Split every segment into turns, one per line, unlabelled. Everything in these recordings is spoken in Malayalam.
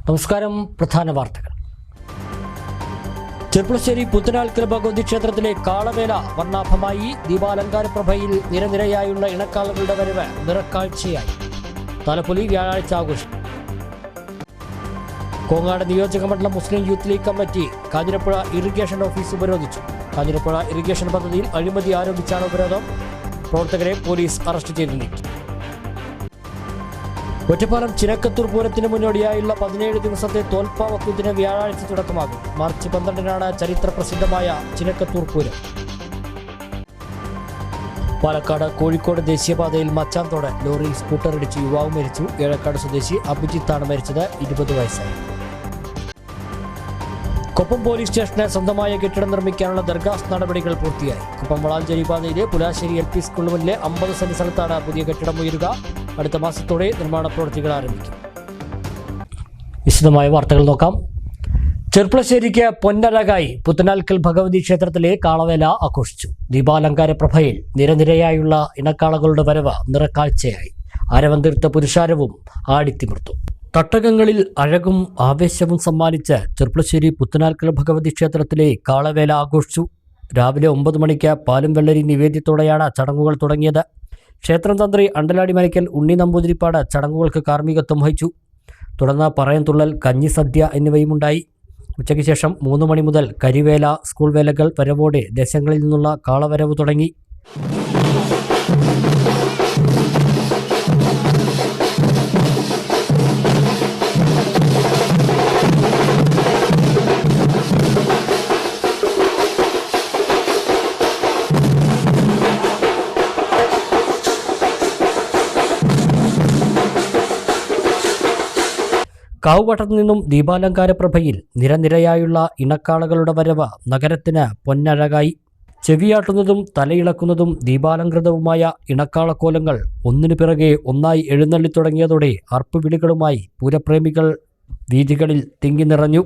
നമസ്കാരം. പ്രധാന വാർത്തകൾ. ചെർപ്പുളശ്ശേരി പുത്തനാൽക്കൽ ഭഗവതി ക്ഷേത്രത്തിലെ കാളവേല വർണ്ണാഭമായി. ദീപാലങ്കാര പ്രഭയിൽ നിരനിരയായുള്ള ഇണക്കാളുകളുടെ വരവ് നിറക്കാഴ്ചയായി. താലപ്പൊലി വ്യാഴാഴ്ച ആഘോഷം. കോങ്ങാട് നിയോജകമണ്ഡലം Muslim youth league committee Kanjirapuzha irrigation office ഉപരോധിച്ചു. കാഞ്ഞിരപ്പുഴ ഇറിഗേഷൻ പദ്ധതിയിൽ അഴിമതി ആരോപിച്ചാണ് ഉപരോധം. പ്രവർത്തകരെ പോലീസ് അറസ്റ്റ് ചെയ്തു നീക്കി. ഒറ്റപ്പാലം ചിനക്കത്തൂർ പൂരത്തിന് മുന്നോടിയായുള്ള 17 ദിവസത്തെ തോൽപ്പാവക്കൂത്തിന് വ്യാഴാഴ്ച തുടക്കമാകും. മാർച്ച് 12-നാണ് ചരിത്ര പ്രസിദ്ധമായ ചിനക്കത്തൂർ പൂരം. പാലക്കാട് കോഴിക്കോട് ദേശീയപാതയിൽ മച്ചാന്തോട് ലോറിയിൽ സ്കൂട്ടറിടിച്ച് യുവാവ് മരിച്ചു. ഏഴക്കാട് സ്വദേശി അഭിജിത്താണ് മരിച്ചത്. 20 വയസ്സായി. കൊപ്പം പോലീസ് സ്റ്റേഷന് സ്വന്തമായ കെട്ടിടം നിർമ്മിക്കാനുള്ള ദർഖാസ്ത് നടപടികൾ പൂർത്തിയായി. കൊപ്പം വളാഞ്ചേരി പാതയിലെ പുലാശ്ശേരി LP സ്കൂളിന് മുന്നിലെ 50 സെന്റ് സ്ഥലത്താണ് പുതിയ കെട്ടിടം ഉയരുക. അടുത്ത മാസത്തോടെ നിർമ്മാണ പ്രവൃത്തികൾ ആരംഭിക്കും. വിശദമായ വാർത്തകൾ നോക്കാം. ചെർപ്പുളശ്ശേരിക്ക് പൊന്നഴകായി പുത്തനാൽക്കൽ ഭഗവതി ക്ഷേത്രത്തിലെ കാളവേല ആഘോഷിച്ചു. ദീപാലങ്കാര പ്രഭയിൽ നിരനിരയായുള്ള ഇണക്കാളകളുടെ വരവ് നിറക്കാഴ്ചയായി. ആരവന്തീർത്ത പുരുഷാരവും ആടിത്തിമിർത്തു. തട്ടകങ്ങളിൽ അഴകും ആവേശവും സമ്മാനിച്ച് ചെർപ്പുളശ്ശേരി പുത്തനാൽക്കൽ ഭഗവതി ക്ഷേത്രത്തിലെ കാളവേല ആഘോഷിച്ചു. രാവിലെ 9 മണിക്ക് പാലും വെള്ളരി നിവേദ്യത്തോടെയാണ് ചടങ്ങുകൾ തുടങ്ങിയത്. ക്ഷേത്രം തന്ത്രി അണ്ടലാടി മനയ്ക്കൽ ഉണ്ണി നമ്പൂതിരിപ്പാട് ചടങ്ങുകൾക്ക് കാർമ്മികത്വം വഹിച്ചു. തുടർന്ന് പറയൻതുള്ളൽ, കഞ്ഞി സദ്യ എന്നിവയുമുണ്ടായി. ഉച്ചയ്ക്ക് ശേഷം 3 മണി മുതൽ കരിവേല, സ്കൂൾ വേലകൾ വരവോടെ ദേശങ്ങളിൽ നിന്നുള്ള കാളവരവ് തുടങ്ങി. കാവുവട്ടത്തു നിന്നും ദീപാലങ്കാര പ്രഭയിൽ നിരനിരയായുള്ള ഇണക്കാളകളുടെ വരവ് നഗരത്തിന് പൊന്നഴകായി. ചെവിയാട്ടുന്നതും തലയിളക്കുന്നതും ദീപാലങ്കൃതവുമായ ഇണക്കാളക്കോലങ്ങൾ ഒന്നിനു പിറകെ ഒന്നായി എഴുന്നള്ളി തുടങ്ങിയതോടെ അർപ്പുവിളികളുമായി പൂരപ്രേമികൾ വീഥികളിൽ തിങ്ങി നിറഞ്ഞു.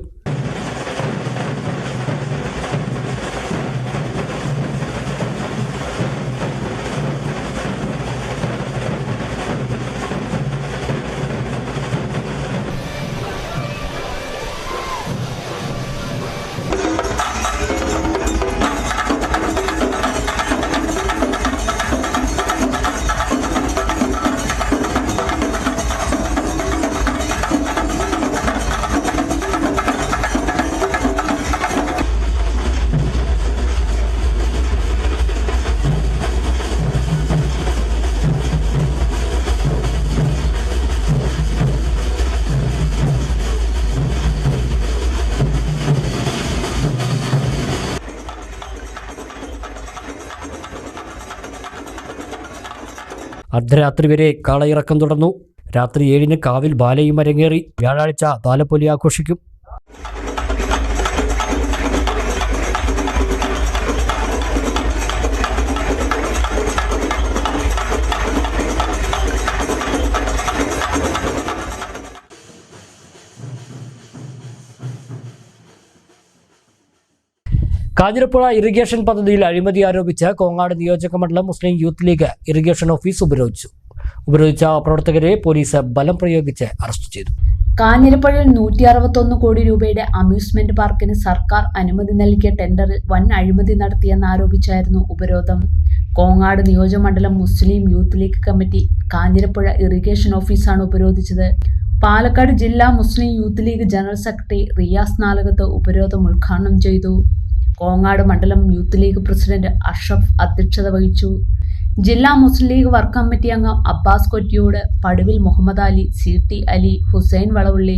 അർദ്ധരാത്രി വരെ കാളയിറക്കം തുടർന്നു. രാത്രി 7-ന് കാവിൽ ബാലയും അരങ്ങേറി. വ്യാഴാഴ്ച താലപ്പൊലി ആഘോഷിക്കും. കാഞ്ഞിരപ്പുഴ ഇറിഗേഷൻ പദ്ധതിയിൽ അഴിമതി ആരോപിച്ച് കോങ്ങാട് നിയോജകമണ്ഡലം Muslim youth league irrigation office ഉപരോധിച്ച പ്രവർത്തകരെ പോലീസ് ബലം പ്രയോഗിച്ച് അറസ്റ്റ് ചെയ്തു.
കാഞ്ഞിരപ്പുഴയിൽ 161 കോടി രൂപയുടെ അമ്യൂസ്മെന്റ് പാർക്കിന് സർക്കാർ അനുമതി നൽകിയ ടെൻഡറിൽ വൻ അഴിമതി നടത്തിയെന്നാരോപിച്ചായിരുന്നു ഉപരോധം. കോങ്ങാട് നിയോജകമണ്ഡലം Muslim youth league committee Kanjirapuzha irrigation ഓഫീസാണ് ഉപരോധിച്ചത്. പാലക്കാട് ജില്ലാ Muslim youth league general secretary Riyas Nalakath ഉപരോധം ഉദ്ഘാടനം ചെയ്തു. കോങ്ങാട് മണ്ഡലം യൂത്ത് ലീഗ് പ്രസിഡന്റ് അഷ്റഫ് അധ്യക്ഷത വഹിച്ചു. ജില്ലാ മുസ്ലിം ലീഗ് വർക്ക് കമ്മിറ്റി അംഗം അബ്ബാസ് കൊറ്റിയോട്, പടുവിൽ മുഹമ്മദ് അലി, CT അലി, ഹുസൈൻ വളവുള്ളി,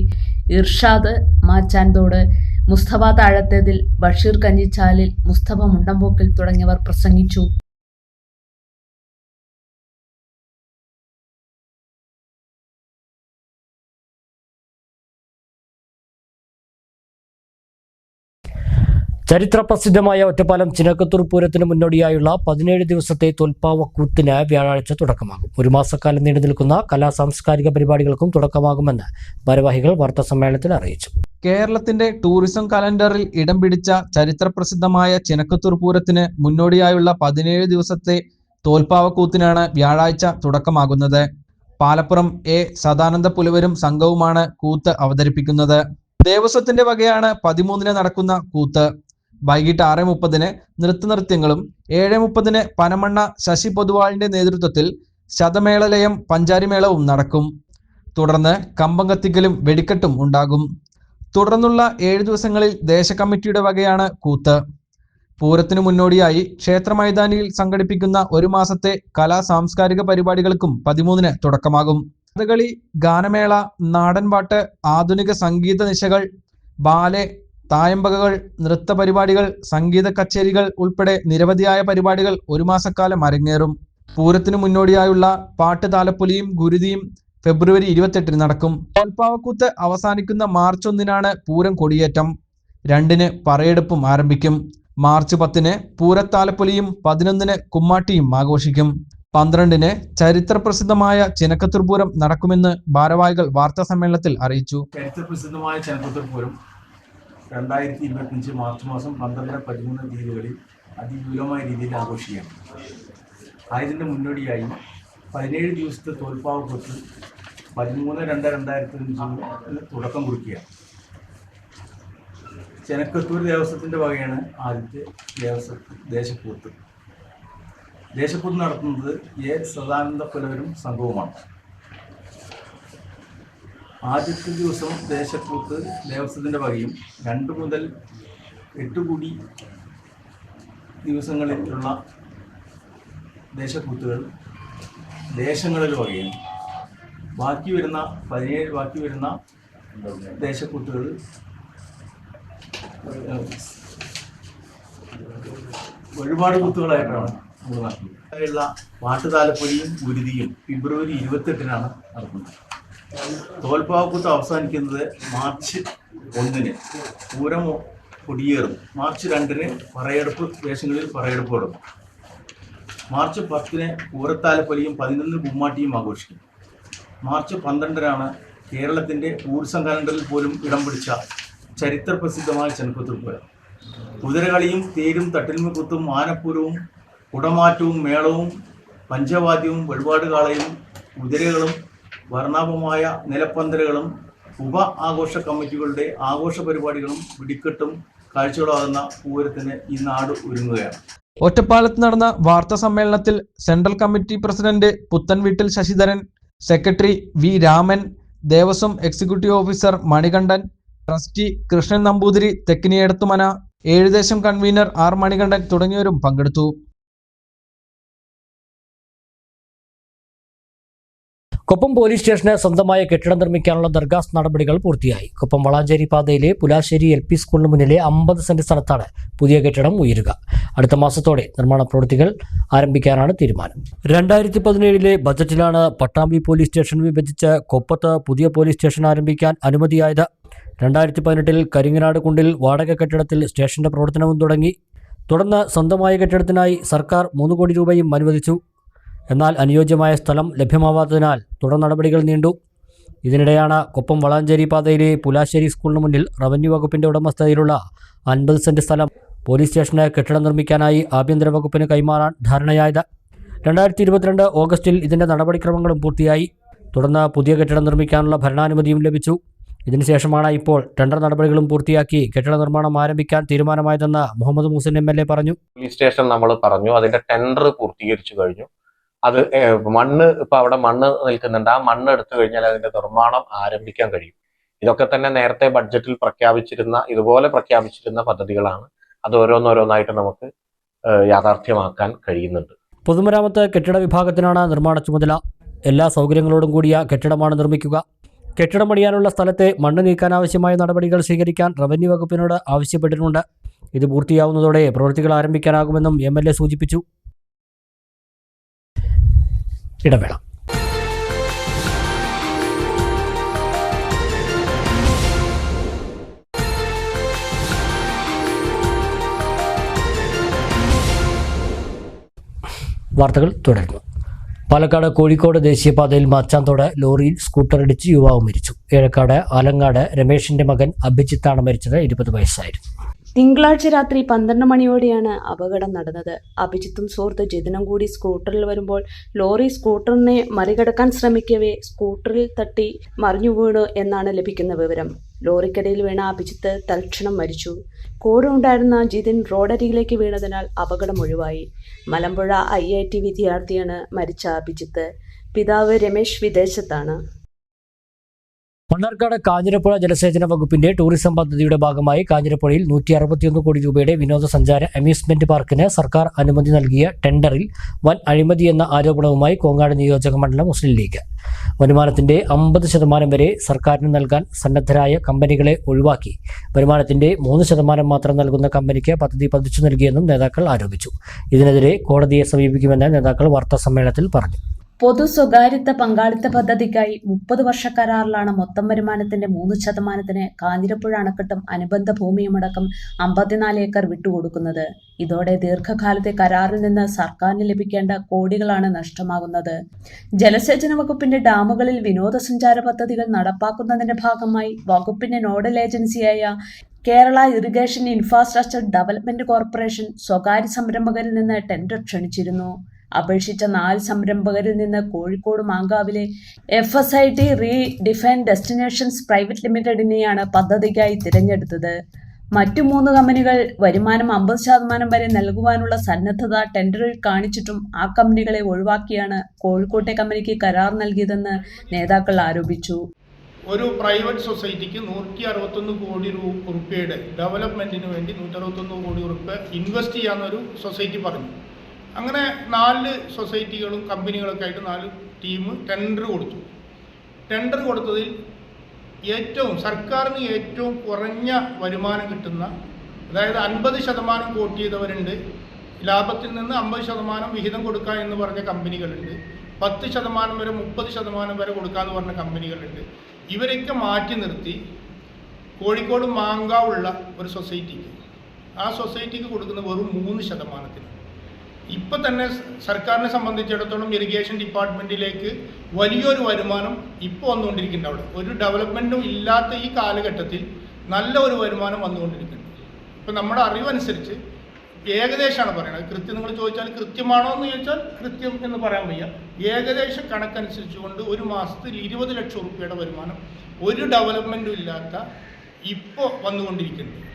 ഇർഷാദ് മാച്ചാൻതോട്, മുസ്തഫ താഴത്തേതിൽ, ബഷീർ കഞ്ഞിച്ചാലിൽ, മുസ്തഫ മുണ്ടമ്പോക്കിൽ തുടങ്ങിയവർ പ്രസംഗിച്ചു.
ചരിത്രപ്രസിദ്ധമായ ഒറ്റപ്പാലം ചിനക്കത്തൂർ പൂരത്തിന് മുന്നോടിയായുള്ള 17 ദിവസത്തെ തോൽപ്പാവക്കൂത്തിന് വ്യാഴാഴ്ച തുടക്കമാകും. 1 മാസക്കാലം നീണ്ടു നിൽക്കുന്ന കലാ-സാംസ്കാരിക പരിപാടികൾക്കും തുടക്കമാകുമെന്ന് ഭാരവാഹികൾ വാർത്താസമ്മേളനത്തിൽ അറിയിച്ചു.
കേരളത്തിന്റെ ടൂറിസം കലണ്ടറിൽ ഇടം പിടിച്ച ചരിത്രപ്രസിദ്ധമായ ചിനക്കത്തൂർ പൂരത്തിന് മുന്നോടിയായുള്ള 17 ദിവസത്തെ തോൽപ്പാവക്കൂത്തിനാണ് വ്യാഴാഴ്ച തുടക്കമാകുന്നത്. പാലപ്പുറം എ സദാനന്ദ പുലവരും സംഘവുമാണ് കൂത്ത് അവതരിപ്പിക്കുന്നത്. ദേവസ്വത്തിന്റെ വകയാണ് 13-ന് നടക്കുന്ന കൂത്ത്. വൈകിട്ട് 6:30-ന് നൃത്തനൃത്യങ്ങളും 7:30-ന് പനമണ്ണ ശശി പൊതുവാളിന്റെ നേതൃത്വത്തിൽ ശതമേളലയം പഞ്ചാരിമേളവും നടക്കും. തുടർന്ന് കമ്പം കത്തിക്കലും വെടിക്കെട്ടും ഉണ്ടാകും. തുടർന്നുള്ള 7 ദിവസങ്ങളിൽ ദേശകമ്മിറ്റിയുടെ വകയാണ് കൂത്ത്. പൂരത്തിനു മുന്നോടിയായി ക്ഷേത്ര മൈതാനിയിൽ സംഘടിപ്പിക്കുന്ന ഒരു മാസത്തെ കലാ സാംസ്കാരിക പരിപാടികൾക്കും 13-ന് തുടക്കമാകും. കഥകളി, ഗാനമേള, നാടൻപാട്ട്, ആധുനിക സംഗീത നിശകൾ, ബാലെ, തായമ്പകകൾ, നൃത്ത പരിപാടികൾ, സംഗീത കച്ചേരികൾ ഉൾപ്പെടെ നിരവധിയായ പരിപാടികൾ ഒരു മാസക്കാലം അരങ്ങേറും. പൂരത്തിനു മുന്നോടിയായുള്ള പാട്ട് താലപ്പൊലിയും ഗുരുതിയും ഫെബ്രുവരി 28-ന് നടക്കും. തോൽപ്പാവക്കൂത്ത് അവസാനിക്കുന്ന മാർച്ച് 1-നാണ് പൂരം കൊടിയേറ്റം. 2-ന് പറയെടുപ്പും ആരംഭിക്കും. മാർച്ച് 10-ന് പൂരത്താലപ്പൊലിയും 11-ന് കുമ്മാട്ടിയും ആഘോഷിക്കും. 12-ന് ചരിത്രപ്രസിദ്ധമായ ചിനക്കത്തൂർ പൂരം നടക്കുമെന്ന് ഭാരവാഹികൾ വാർത്താ സമ്മേളനത്തിൽ അറിയിച്ചു.
ചരിത്രപ്രസിദ്ധമായ ചിനക്കത്തൂർ പൂരം 2025 മാർച്ച് മാസം 12-13 തീയതികളിൽ അതിവിപുലമായ രീതിയിൽ ആഘോഷിക്കുകയാണ്. അതിൻ്റെ മുന്നോടിയായി 17 ദിവസത്തെ തോൽപ്പാവക്കൂത്ത് 13/2/2025 തുടക്കം കുറിക്കുകയാണ്. ചിനക്കത്തൂർ ദേവസ്വത്തിൻ്റെ വകയാണ് ആദ്യത്തെ ദേശക്കൂത്ത്. ദേശക്കൂത്ത് നടത്തുന്നത് എ സദാനന്ദ പുലവരും സംഘവുമാണ്. ആദ്യത്തെ ദിവസം ദേശക്കൂത്ത് ദേവസ്വത്തിൻ്റെ വകയും 2 മുതൽ 8 കൂടി ദിവസങ്ങളിലുള്ള ദേശക്കൂത്തുകൾ ദേശങ്ങളിൽ വകയും ബാക്കി വരുന്ന ദേശക്കൂത്തുകൾ ഒരുപാട് കൂത്തുകളായിട്ടാണ് നമ്മൾ നടത്തുന്നത്. പാട്ടുതാലപ്പൊലിയും ഗുരുതിയും ഫെബ്രുവരി 28-നാണ് നടത്തുന്നത്. തോൽപ്പാവക്കൂത്ത് അവസാനിക്കുന്നത് മാർച്ച് 1-ന് പൂരം കൊടിയേറും. മാർച്ച് 2-ന് പറയെടുപ്പ് വേഷങ്ങളിൽ പറയെടുപ്പ് തുടങ്ങും. മാർച്ച് 10-ന് പൂരത്താലപ്പൊലിയും 11-ന് കുമ്മാട്ടിയും ആഘോഷിക്കും. മാർച്ച് 12-നാണ് കേരളത്തിൻ്റെ ടൂറിസം കലണ്ടറിൽ പോലും ഇടം പിടിച്ച ചരിത്രപ്രസിദ്ധമായ ചിനക്കത്തൂർ പൂരം. കുതിരകളിയും തേരും തട്ടിൽമുക്കുത്തും ആനപ്പൂരവും കുടമാറ്റവും മേളവും പഞ്ചവാദ്യവും വഴിപാടുകാളയും കുതിരകളും വർണ്ണാഭമായ നിലപ്പന്തലുകളും ഉപ ആഘോഷ കമ്മിറ്റികളുടെ ആഘോഷ പരിപാടികളും വെടിക്കെട്ടും കാഴ്ചകളാകുന്ന പൂരത്തിന് ഈ നാട് ഒരുങ്ങുകയാണ്.
ഒറ്റപ്പാലത്ത് നടന്ന വാർത്താ സമ്മേളനത്തിൽ central committee president Puthanveettil Sasidharan, secretary V Raman, Devaswom executive officer Manikandan, trustee Krishnan Namboothiri, Thekkiniyadathumana, Ezhudesam convener R Manikandan തുടങ്ങിയവരും പങ്കെടുത്തു.
കൊപ്പം പോലീസ് സ്റ്റേഷന് സ്വന്തമായ കെട്ടിടം നിർമ്മിക്കാനുള്ള ദർഖാസ് നടപടികൾ പൂർത്തിയായി. കൊപ്പം വളാഞ്ചേരി പാതയിലെ പുലാശ്ശേരി LP സ്കൂളിന് മുന്നിലെ 50 സെന്റ് സ്ഥലത്താണ് പുതിയ കെട്ടിടം ഉയരുക. അടുത്ത മാസത്തോടെ നിർമ്മാണ പ്രവൃത്തികൾ ആരംഭിക്കാനാണ് തീരുമാനം. 2017 ബജറ്റിലാണ് പട്ടാമ്പി പോലീസ് സ്റ്റേഷൻ വിഭജിച്ച് കൊപ്പത്ത് പുതിയ പോലീസ് സ്റ്റേഷൻ ആരംഭിക്കാൻ അനുമതിയായത്. 2018 കരിങ്ങനാട് കുണ്ടിൽ വാടക കെട്ടിടത്തിൽ സ്റ്റേഷന്റെ പ്രവർത്തനവും തുടങ്ങി. തുടർന്ന് സ്വന്തമായ കെട്ടിടത്തിനായി സർക്കാർ 3 കോടി രൂപയും അനുവദിച്ചു. എന്നാൽ അനുയോജ്യമായ സ്ഥലം ലഭ്യമാവാത്തതിനാൽ തുടർ നടപടികൾ നീണ്ടു. ഇതിനിടെയാണ് കൊപ്പം വളാഞ്ചേരി പാതയിലെ പുലാശ്ശേരി സ്കൂളിന് മുന്നിൽ റവന്യൂ വകുപ്പിന്റെ ഉടമസ്ഥതയിലുള്ള 50 സെന്റ് സ്ഥലം പോലീസ് സ്റ്റേഷന് കെട്ടിടം നിർമ്മിക്കാനായി ആഭ്യന്തര വകുപ്പിന് കൈമാറാൻ ധാരണയായത്. 2022 ഓഗസ്റ്റിൽ ഇതിന്റെ നടപടിക്രമങ്ങളും പൂർത്തിയായി. തുടർന്ന് പുതിയ കെട്ടിടം നിർമ്മിക്കാനുള്ള ഭരണാനുമതിയും ലഭിച്ചു. ഇതിനുശേഷമാണ് ഇപ്പോൾ ടെൻഡർ നടപടികളും പൂർത്തിയാക്കി കെട്ടിട നിർമ്മാണം ആരംഭിക്കാൻ തീരുമാനമായതെന്ന് മുഹമ്മദ് മൂസിൻ MLA പറഞ്ഞു.
പോലീസ് സ്റ്റേഷൻ നമ്മൾ പറഞ്ഞു, അതിന്റെ ടെൻഡർ പൂർത്തീകരിച്ചു കഴിഞ്ഞു. അത് മണ്ണ് ഇപ്പൊ അവിടെ മണ്ണ് നിൽക്കുന്നുണ്ട്. ആ മണ്ണ് എടുത്തു കഴിഞ്ഞാൽ അതിന്റെ നിർമ്മാണം ആരംഭിക്കാൻ കഴിയും. ഇതൊക്കെ തന്നെ നേരത്തെ ബഡ്ജറ്റിൽ ഇതുപോലെ പ്രഖ്യാപിച്ചിരുന്ന പദ്ധതികളാണ്. അത് ഓരോന്നോരോന്നായിട്ട് നമുക്ക് യാഥാർത്ഥ്യമാക്കാൻ കഴിയുന്നുണ്ട്.
പൊതുമരാമത്ത് കെട്ടിട വിഭാഗത്തിനാണ് നിർമ്മാണ ചുമതല. എല്ലാ സൗകര്യങ്ങളോടും കൂടിയ കെട്ടിടമാണ് നിർമ്മിക്കുക. കെട്ടിടം പണിയാനുള്ള സ്ഥലത്തെ മണ്ണ് നീക്കാനാവശ്യമായ നടപടികൾ സ്വീകരിക്കാൻ റവന്യൂ വകുപ്പിനോട് ആവശ്യപ്പെട്ടിട്ടുണ്ട്. ഇത് പൂർത്തിയാവുന്നതോടെ പ്രവൃത്തികൾ ആരംഭിക്കാനാകുമെന്നും MLA സൂചിപ്പിച്ചു. ഇടവേള. വാർത്തകൾ തുടരുന്നു. പാലക്കാട് കോഴിക്കോട് ദേശീയപാതയിൽ മാച്ചാന്തോട് ലോറിയിൽ സ്കൂട്ടറിടിച്ച് യുവാവ് മരിച്ചു. ഏഴക്കാട് ആലങ്ങാട് രമേഷിന്റെ മകൻ അഭിജിത്താണ് മരിച്ചത്. 20 വയസ്സായിരുന്നു.
തിങ്കളാഴ്ച രാത്രി 12 മണിയോടെയാണ് അപകടം നടന്നത്. അഭിജിത്തും സുഹൃത്ത് ജിതിനും കൂടി സ്കൂട്ടറിൽ വരുമ്പോൾ ലോറി സ്കൂട്ടറിനെ മറികടക്കാൻ ശ്രമിക്കവേ സ്കൂട്ടറിൽ തട്ടി മറിഞ്ഞു വീണു എന്നാണ് ലഭിക്കുന്ന വിവരം. ലോറിക്കടിയിൽ വീണ അഭിജിത്ത് തൽക്ഷണം മരിച്ചു. കൂടെ ഉണ്ടായിരുന്ന ജിതിൻ റോഡരികിലേക്ക് വീണതിനാൽ അപകടം ഒഴിവായി. മലമ്പുഴ IIT വിദ്യാർത്ഥിയാണ് മരിച്ച അഭിജിത്ത്. പിതാവ് രമേശ് വിദേശത്താണ്.
മണ്ണാർക്കാട് കാഞ്ഞിരപ്പുഴ ജലസേചന വകുപ്പിന്റെ ടൂറിസം പദ്ധതിയുടെ ഭാഗമായി കാഞ്ഞിരപ്പുഴയിൽ 161 കോടി രൂപയുടെ വിനോദസഞ്ചാര അമ്യൂസ്മെന്റ് പാർക്കിന് സർക്കാർ അനുമതി നൽകിയ ടെൻഡറിൽ വൻ അഴിമതി എന്ന ആരോപണവുമായി കോങ്ങാട് നിയോജക മണ്ഡലം മുസ്ലിം ലീഗ്. വരുമാനത്തിന്റെ 50% വരെ സർക്കാരിന് നൽകാൻ സന്നദ്ധരായ കമ്പനികളെ ഒഴിവാക്കി വരുമാനത്തിന്റെ 3% മാത്രം നൽകുന്ന കമ്പനിക്ക് പദ്ധതി പതിച്ചു നൽകിയെന്നും നേതാക്കൾ ആരോപിച്ചു. ഇതിനെതിരെ കോടതിയെ സമീപിക്കുമെന്ന് നേതാക്കൾ വാർത്താസമ്മേളനത്തിൽ പറഞ്ഞു.
പൊതു സ്വകാര്യത്വ പങ്കാളിത്ത പദ്ധതിക്കായി 30 വർഷ കരാറിലാണ് മൊത്തം വരുമാനത്തിന്റെ 3% കാഞ്ഞിരപ്പുഴ അണക്കെട്ടും അനുബന്ധ ഭൂമിയുമടക്കം 54 ഏക്കർ വിട്ടുകൊടുക്കുന്നത്. ഇതോടെ ദീർഘകാലത്തെ കരാറിൽ നിന്ന് സർക്കാരിന് ലഭിക്കേണ്ട കോടികളാണ് നഷ്ടമാകുന്നത്. ജലസേചന വകുപ്പിന്റെ ഡാമുകളിൽ വിനോദസഞ്ചാര പദ്ധതികൾ നടപ്പാക്കുന്നതിന്റെ ഭാഗമായി വകുപ്പിന്റെ നോഡൽ ഏജൻസിയായ Kerala irrigation infrastructure development corporation സ്വകാര്യ സംരംഭകരിൽ നിന്ന് ടെൻഡർ ക്ഷണിച്ചിരുന്നു. അപേക്ഷിച്ച 4 സംരംഭകരിൽ നിന്ന് കോഴിക്കോട് മാങ്കാവിലെ FSIT റീഡിഫൈൻഡ് ഡെസ്റ്റിനേഷൻസ് പ്രൈവറ്റ് ലിമിറ്റഡിനെയാണ് പദ്ധതിക്കായി തിരഞ്ഞെടുത്തത്. മറ്റു 3 കമ്പനികൾ വരുമാനം 50% വരെ നൽകുവാനുള്ള സന്നദ്ധത ടെൻഡറിൽ കാണിച്ചിട്ടും ആ കമ്പനികളെ ഒഴിവാക്കിയാണ് കോഴിക്കോട്ടെ കമ്പനിക്ക് കരാർ നൽകിയതെന്ന് നേതാക്കൾ ആരോപിച്ചു.
ഒരു പ്രൈവറ്റ് സൊസൈറ്റിക്ക് 161 കോടി രൂപയുടെ ഡെവലപ്മെന്റിന് വേണ്ടി 161 കോടി രൂപ ഇൻവെസ്റ്റ് ചെയ്യാമെന്നൊരു സൊസൈറ്റി പറഞ്ഞു. അങ്ങനെ 4 സൊസൈറ്റികളും കമ്പനികളൊക്കെ ആയിട്ട് 4 ടീം ടെൻഡർ കൊടുത്തു. ടെൻഡർ കൊടുത്തതിൽ സർക്കാരിന് ഏറ്റവും കുറഞ്ഞ വരുമാനം കിട്ടുന്ന, അതായത് 50% കോട്ട് ചെയ്തവരുണ്ട്, ലാഭത്തിൽ നിന്ന് 50% വിഹിതം കൊടുക്കുക എന്ന് പറഞ്ഞ കമ്പനികളുണ്ട്, 10% വരെ 30% വരെ കൊടുക്കാമെന്ന് പറഞ്ഞ കമ്പനികളുണ്ട്. ഇവരൊക്കെ മാറ്റി നിർത്തി കോഴിക്കോട് മാങ്കാവുള്ള ഒരു സൊസൈറ്റിക്ക്, ആ സൊസൈറ്റിക്ക് കൊടുക്കുന്ന വെറും 3%. ഇപ്പം തന്നെ സർക്കാരിനെ സംബന്ധിച്ചിടത്തോളം ഇറിഗേഷൻ ഡിപ്പാർട്ട്മെൻറ്റിലേക്ക് വലിയൊരു വരുമാനം ഇപ്പോൾ വന്നുകൊണ്ടിരിക്കുന്നുണ്ട്. അവിടെ ഒരു ഡെവലപ്മെൻറ്റും ഇല്ലാത്ത ഈ കാലഘട്ടത്തിൽ നല്ല ഒരു വരുമാനം വന്നുകൊണ്ടിരിക്കുന്നുണ്ട്. ഇപ്പം നമ്മുടെ അറിവനുസരിച്ച് ഏകദേശമാണ് പറയുന്നത്. കൃത്യം നിങ്ങൾ ചോദിച്ചാൽ കൃത്യമാണോ എന്ന് ചോദിച്ചാൽ കൃത്യം എന്ന് പറയാൻ വയ്യ. ഏകദേശം കണക്കനുസരിച്ചുകൊണ്ട് ഒരു മാസത്തിൽ 20 ലക്ഷം രൂപയുടെ വരുമാനം ഒരു ഡെവലപ്മെൻറ്റും ഇല്ലാത്ത ഇപ്പോൾ വന്നുകൊണ്ടിരിക്കുന്നുണ്ട്.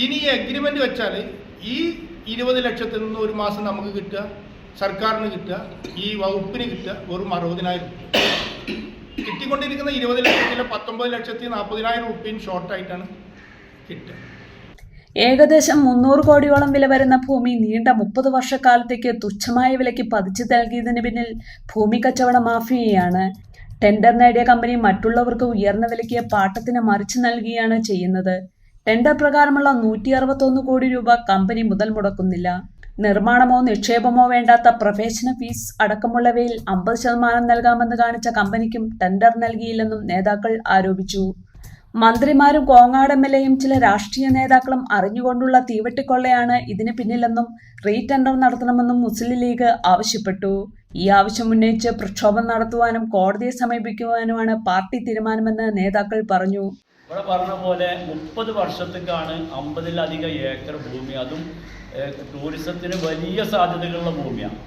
ഇനി ഈ അഗ്രിമെൻ്റ് വെച്ചാൽ ഈ 20 ലക്ഷത്തിൽ നിന്ന് ഒരു മാസം നമുക്ക് കിട്ടുക, സർക്കാരിന് കിട്ടുക, ഈ വകുപ്പിന് കിട്ടുക വെറും 60,000 രൂപ. കിട്ടിക്കൊണ്ടിരിക്കുന്ന 20 ലക്ഷത്തിലെ 19,40,000 രൂപയും ഷോർട്ടായിട്ടാണ് കിട്ടുക.
ഏകദേശം 300 കോടിയോളം വില വരുന്ന ഭൂമി നീണ്ട 30 വർഷക്കാലത്തേക്ക് തുച്ഛമായ വിലയ്ക്ക് പതിച്ചു നൽകിയതിന് പിന്നിൽ ഭൂമി കച്ചവട മാഫിയയാണ്. ടെൻഡർ നേടിയ കമ്പനി മറ്റുള്ളവർക്ക് ഉയർന്ന വിലയ്ക്ക് പാട്ടത്തിന് മറിച്ചു നൽകുകയാണ് ചെയ്യുന്നത്. ടെൻഡർ പ്രകാരമുള്ള 161 കോടി രൂപ കമ്പനി മുതൽ മുടക്കുന്നില്ല. നിർമ്മാണമോ നിക്ഷേപമോ വേണ്ടാത്ത പ്രവേശന ഫീസ് അടക്കമുള്ളവയിൽ 50% നൽകാമെന്ന് കാണിച്ച കമ്പനിക്കും ടെൻഡർ നൽകിയില്ലെന്നും നേതാക്കൾ ആരോപിച്ചു. മന്ത്രിമാരും കോങ്ങാട് MLAയും ചില രാഷ്ട്രീയ നേതാക്കളും അറിഞ്ഞുകൊണ്ടുള്ള തീവെട്ടിക്കൊള്ളയാണ് ഇതിന് പിന്നിലെന്നും റീടെൻഡർ നടത്തണമെന്നും മുസ്ലിം ലീഗ് ആവശ്യപ്പെട്ടു. ഈ ആവശ്യം ഉന്നയിച്ച് പ്രക്ഷോഭം നടത്തുവാനും കോടതിയെ സമീപിക്കുവാനുമാണ് പാർട്ടി തീരുമാനമെന്ന് നേതാക്കൾ പറഞ്ഞു.
ഇവിടെ പറഞ്ഞ പോലെ 30 വർഷത്തേക്കാണ് 50-ലധികം ഏക്കർ ഭൂമി, അതും ടൂറിസത്തിന് വലിയ സാധ്യതകളുള്ള ഭൂമിയാണ്.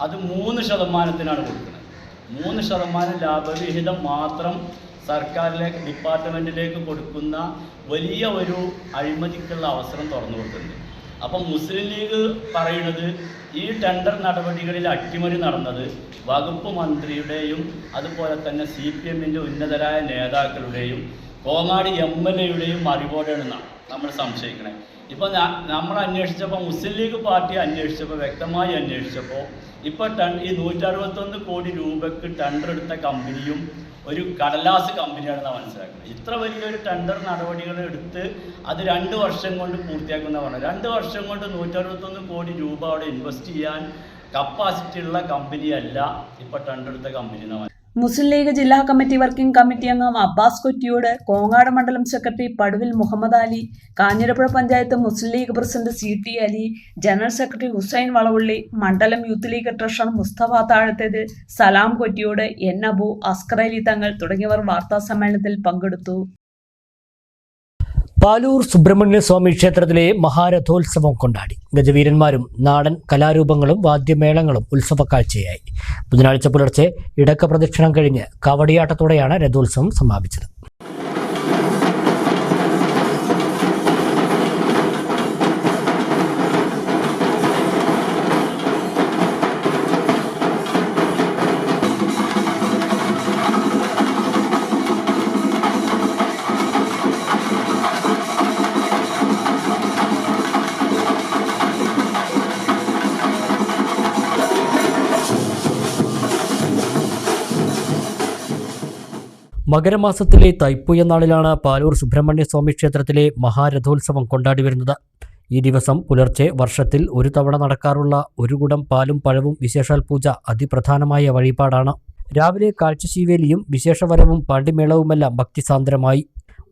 അത് 3%-നാണ് കൊടുക്കുന്നത്. 3% ലാഭവിഹിതം മാത്രം സർക്കാരിലേക്ക് ഡിപ്പാർട്ട്മെൻറ്റിലേക്ക് കൊടുക്കുന്ന വലിയ ഒരു അഴിമതിക്കുള്ള അവസരം തുറന്നു കൊടുക്കുന്നുണ്ട്. അപ്പം മുസ്ലിം ലീഗ് പറയുന്നത് ഈ ടെൻഡർ നടപടികളിൽ അട്ടിമറി നടന്നത് വകുപ്പ് മന്ത്രിയുടെയും അതുപോലെ തന്നെ CPM-ൻ്റെ ഉന്നതരായ നേതാക്കളുടെയും കോങ്ങാട് MLAയുടെയും അറിവോടെയാണെന്നാണ് നമ്മൾ സംശയിക്കണേ. ഇപ്പോൾ നമ്മൾ അന്വേഷിച്ചപ്പോൾ, മുസ്ലിം ലീഗ് പാർട്ടി അന്വേഷിച്ചപ്പോൾ, വ്യക്തമായി അന്വേഷിച്ചപ്പോൾ ഇപ്പോൾ ഈ 161 കോടി രൂപയ്ക്ക് ടെൻഡർ എടുത്ത കമ്പനിയും ഒരു കടലാസ് കമ്പനിയാണെന്നാണ് മനസ്സിലാക്കുന്നത്. ഇത്ര വലിയൊരു ടെൻഡർ നടപടികൾ എടുത്ത് അത് 2 വർഷം കൊണ്ട് പൂർത്തിയാക്കുന്ന പറഞ്ഞു. 2 വർഷം കൊണ്ട് 161 കോടി രൂപ അവിടെ ഇൻവെസ്റ്റ് ചെയ്യാൻ കപ്പാസിറ്റി ഉള്ള കമ്പനിയല്ല ഇപ്പോൾ ടെൻഡർ എടുത്ത കമ്പനി എന്നാണ്.
മുസ്ലിം ലീഗ് ജില്ലാ കമ്മിറ്റി വർക്കിംഗ് കമ്മിറ്റി അംഗം അബ്ബാസ് കൊറ്റിയോട്, കോങ്ങാട് മണ്ഡലം secretary Paduvil Muhammad Ali, Kanjirapuzha panchayat Muslim league president CT Ali, general secretary Hussain Valavulli, മണ്ഡലം youth league treasurer Mustafa Thazhathethu, Salam Kottiyod, N Abu, Askar Ali Thangal തുടങ്ങിയവർ വാർത്താസമ്മേളനത്തിൽ പങ്കെടുത്തു.
പാലൂർ സുബ്രഹ്മണ്യ സ്വാമി ക്ഷേത്രത്തിലെ മഹാരഥോത്സവം കൊണ്ടാടി. ഗജവീരന്മാരും നാടൻ കലാരൂപങ്ങളും വാദ്യമേളങ്ങളും ഉത്സവ കാഴ്ചയായി. ബുധനാഴ്ച പുലർച്ചെ ഇടക്ക പ്രദക്ഷിണം കഴിഞ്ഞ് കാവടിയാട്ടത്തോടെയാണ് രഥോത്സവം സമാപിച്ചത്. മകരമാസത്തിലെ തൈപ്പൂയ നാളിലാണ് പാലൂർ സുബ്രഹ്മണ്യ സ്വാമി ക്ഷേത്രത്തിലെ മഹാരഥോത്സവം കൊണ്ടാടി വരുന്നത്. ഈ ദിവസം പുലർച്ചെ വർഷത്തിൽ ഒരു തവണ നടക്കാറുള്ള ഒരു കുടം പാലും പഴവും വിശേഷാൽ പൂജ അതിപ്രധാനമായ വഴിപാടാണ്. രാവിലെ കാഴ്ചശീവേലിയും വിശേഷവരവും പാണ്ടിമേളവുമെല്ലാം ഭക്തിസാന്ദ്രമായി.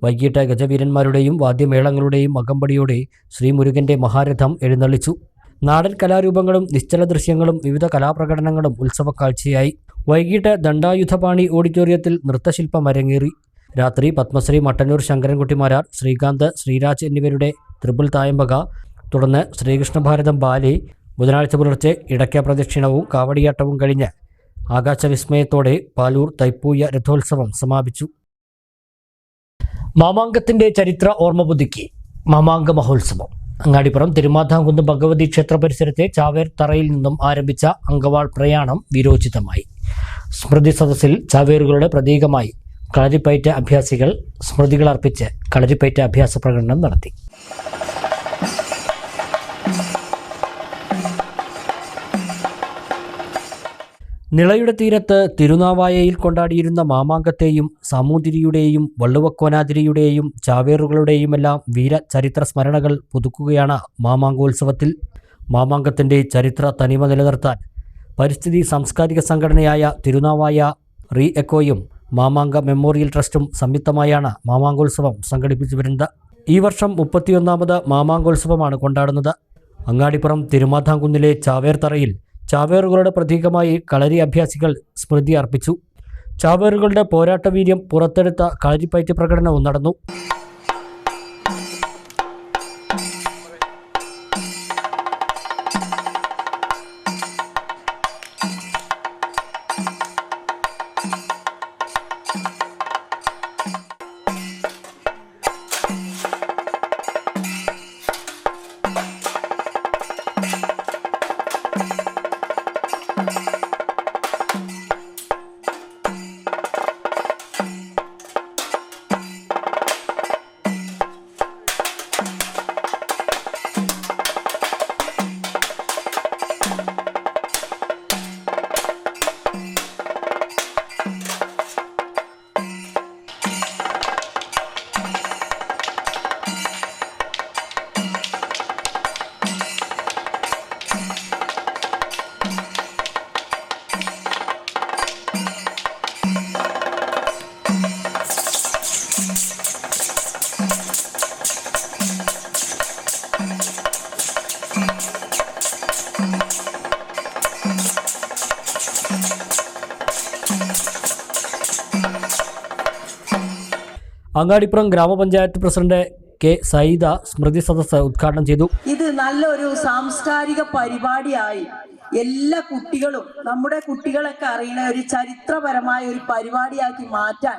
വൈകിട്ട് ഗജവീരന്മാരുടെയും വാദ്യമേളങ്ങളുടെയും അകമ്പടിയോടെ ശ്രീമുരുകന്റെ മഹാരഥം എഴുന്നള്ളിച്ചു. നാടൻ കലാരൂപങ്ങളും നിശ്ചല ദൃശ്യങ്ങളും വിവിധ കലാപ്രകടനങ്ങളും ഉത്സവ കാഴ്ചയായി. വൈകിട്ട് ദണ്ഡായുധപാണി ഓഡിറ്റോറിയത്തിൽ നൃത്തശില്പം അരങ്ങേറി. രാത്രി പത്മശ്രീ മട്ടന്നൂർ ശങ്കരൻകുട്ടിമാരാർ, ശ്രീകാന്ത്, ശ്രീരാജ് എന്നിവരുടെ ത്രിപിൾ തായമ്പക, തുടർന്ന് ശ്രീകൃഷ്ണഭാരതം ബാലെ. ബുധനാഴ്ച പുലർച്ചെ ഇടയ്ക്ക പ്രദക്ഷിണവും കാവടിയാട്ടവും കഴിഞ്ഞ് ആകാശവിസ്മയത്തോടെ പാലൂർ തൈപ്പൂയ രഥോത്സവം സമാപിച്ചു. മാമാങ്കത്തിന്റെ ചരിത്ര ഓർമ്മ പുതുക്കി മാമാങ്ക മഹോത്സവം. അങ്ങാടിപ്പുറം തിരുമാധാംകുന്ന് ഭഗവതി ക്ഷേത്ര പരിസരത്തെ ചാവേർ തറയിൽ നിന്നും ആരംഭിച്ച അങ്കവാൾ പ്രയാണം വീരോചിതമായി. സ്മൃതി സദസ്സിൽ ചാവേറുകളുടെ പ്രതീകമായി കളരിപ്പയറ്റ അഭ്യാസികൾ സ്മൃതികളർപ്പിച്ച് കളരിപ്പയറ്റ അഭ്യാസ പ്രകടനം നടത്തി. നിളയുടെ തീരത്ത് തിരുനാവായയിൽ കൊണ്ടാടിയിരുന്ന മാമാങ്കത്തെയും സാമൂതിരിയുടെയും വള്ളുവക്കോനാതിരിയുടെയും ചാവേറുകളുടെയുമെല്ലാം വീരചരിത്ര സ്മരണകൾ പുതുക്കുകയാണ് മാമാങ്കോത്സവത്തിൽ. മാമാങ്കത്തിൻ്റെ ചരിത്ര തനിമ നിലനിർത്താൻ പരിസ്ഥിതി സാംസ്കാരിക സംഘടനയായ തിരുനാവായ റീ എക്കോയും മാമാങ്ക മെമ്മോറിയൽ ട്രസ്റ്റും സംയുക്തമായാണ് മാമാങ്കോത്സവം സംഘടിപ്പിച്ചു വരുന്നത്. ഈ വർഷം 31ാമത് മാമാങ്കോത്സവമാണ് കൊണ്ടാടുന്നത്. അങ്ങാടിപ്പുറം തിരുമാധാംകുന്നിലെ ചാവേർ തറയിൽ ചാവേറുകളുടെ പ്രതീകമായി കളരി അഭ്യാസികൾ സ്മൃതി അർപ്പിച്ചു. ചാവേറുകളുടെ പോരാട്ടവീര്യം പുറത്തെടുത്ത കളരിപ്പയറ്റ് പ്രകടനവും നടന്നു. അങ്ങാടിപ്പുറം ഗ്രാമപഞ്ചായത്ത് പ്രസിഡന്റ് കെ സൈദ സ്മൃതി സദസ്സ് ഉദ്ഘാടനം ചെയ്തു.
ഇത് നല്ലൊരു സാംസ്കാരിക പരിപാടിയായി എല്ലാ കുട്ടികളും, നമ്മുടെ കുട്ടികളൊക്കെ അറിയുന്ന ഒരു ചരിത്രപരമായ ഒരു പരിപാടിയാക്കി മാറ്റാൻ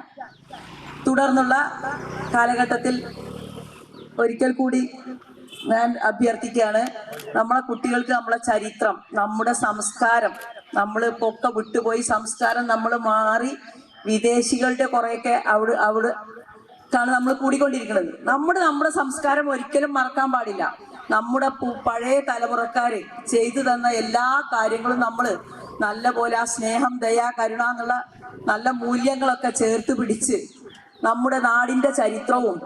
തുടർന്നുള്ള കാലഘട്ടത്തിൽ ഒരിക്കൽ കൂടി ഞാൻ അഭ്യർത്ഥിക്കുകയാണ്. നമ്മളെ കുട്ടികൾക്ക് നമ്മളെ ചരിത്രം, നമ്മുടെ സംസ്കാരം, നമ്മൾ പൊക്കെ വിട്ടുപോയി സംസ്കാരം നമ്മൾ മാറി വിദേശികളുടെ കുറേയൊക്കെ അവിടെ ാണ് നമ്മൾ കൂടിക്കൊണ്ടിരിക്കുന്നത്. നമ്മുടെ സംസ്കാരം ഒരിക്കലും മറക്കാൻ പാടില്ല. നമ്മുടെ പഴയ തലമുറക്കാര് ചെയ്തു തന്ന എല്ലാ കാര്യങ്ങളും നമ്മൾ നല്ല പോലെ ആ സ്നേഹം, ദയ, കരുണ എന്നുള്ള നല്ല മൂല്യങ്ങളൊക്കെ ചേർത്ത് പിടിച്ച് നമ്മുടെ നാടിന്റെ ചരിത്രവും